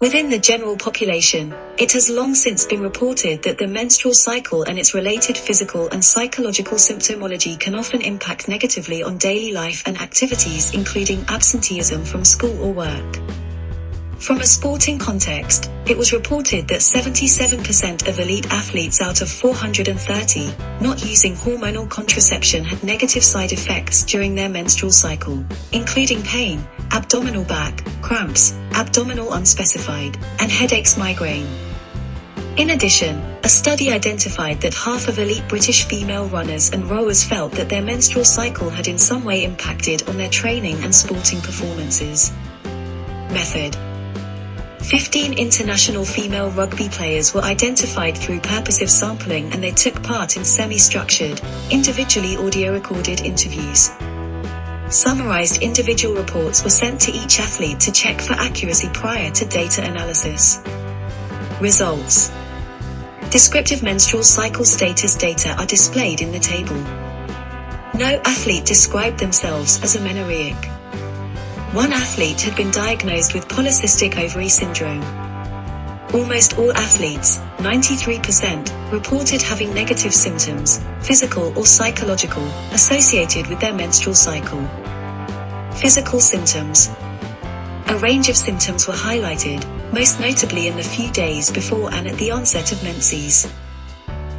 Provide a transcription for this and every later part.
Within the general population, it has long since been reported that the menstrual cycle and its related physical and psychological symptomology can often impact negatively on daily life and activities, including absenteeism from school or work. From a sporting context, it was reported that 77% of elite athletes out of 430 not using hormonal contraception had negative side effects during their menstrual cycle, including pain, abdominal back, cramps, abdominal unspecified, and headaches, migraine. In addition, a study identified that half of elite British female runners and rowers felt that their menstrual cycle had in some way impacted on their training and sporting performances. Method: 15 international female rugby players were identified through purposive sampling, and they took part in semi-structured, individually audio-recorded interviews. Summarized individual reports were sent to each athlete to check for accuracy prior to data analysis. Results: descriptive menstrual cycle status data are displayed in the table. No athlete described themselves as amenorrheic. One athlete had been diagnosed with polycystic ovary syndrome. Almost all athletes, 93%, reported having negative symptoms, physical or psychological, associated with their menstrual cycle. Physical symptoms: a range of symptoms were highlighted, most notably in the few days before and at the onset of menses.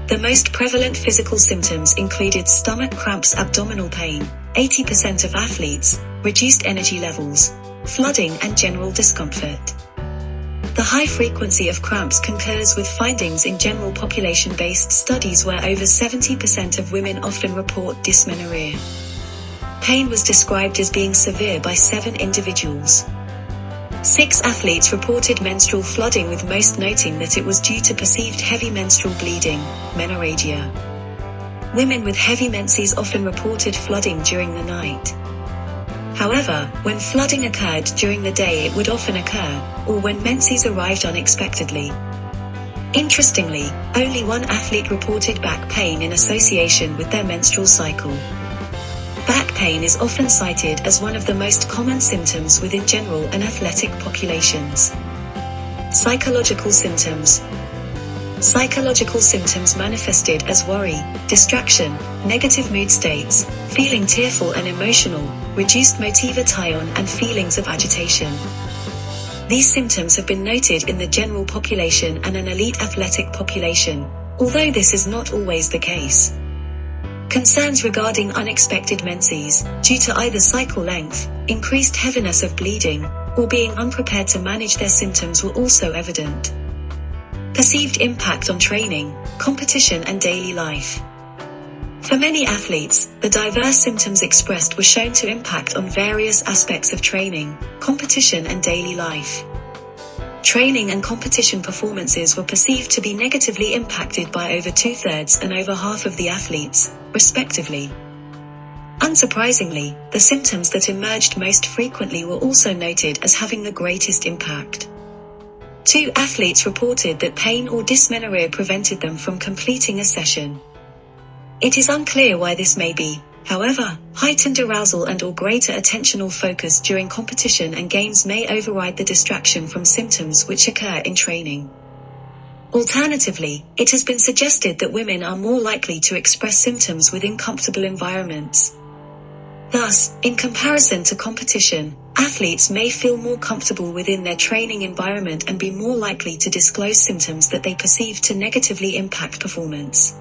The most prevalent physical symptoms included stomach cramps, abdominal pain, 80% of athletes, reduced energy levels, flooding, and general discomfort. The high frequency of cramps concurs with findings in general population-based studies where over 70% of women often report dysmenorrhea. Pain was described as being severe by 7 individuals. 6 athletes reported menstrual flooding, with most noting that it was due to perceived heavy menstrual bleeding, menorrhagia. Women with heavy menses often reported flooding during the night. However, when flooding occurred during the day, it would often occur, or when menses arrived unexpectedly. Interestingly, only 1 athlete reported back pain in association with their menstrual cycle. Back pain is often cited as one of the most common symptoms within general and athletic populations. Psychological symptoms: psychological symptoms manifested as worry, distraction, negative mood states, feeling tearful and emotional, reduced motivation, and feelings of agitation. These symptoms have been noted in the general population and an elite athletic population, although this is not always the case. Concerns regarding unexpected menses, due to either cycle length, increased heaviness of bleeding, or being unprepared to manage their symptoms were also evident. Perceived impact on training, competition, and daily life. For many athletes, the diverse symptoms expressed were shown to impact on various aspects of training, competition, and daily life. Training and competition performances were perceived to be negatively impacted by over 2/3 and over half of the athletes, respectively. Unsurprisingly, the symptoms that emerged most frequently were also noted as having the greatest impact. 2 athletes reported that pain or dysmenorrhea prevented them from completing a session. It is unclear why this may be. However, heightened arousal and/or greater attentional focus during competition and games may override the distraction from symptoms which occur in training. Alternatively, it has been suggested that women are more likely to express symptoms within comfortable environments. Thus, in comparison to competition, athletes may feel more comfortable within their training environment and be more likely to disclose symptoms that they perceive to negatively impact performance.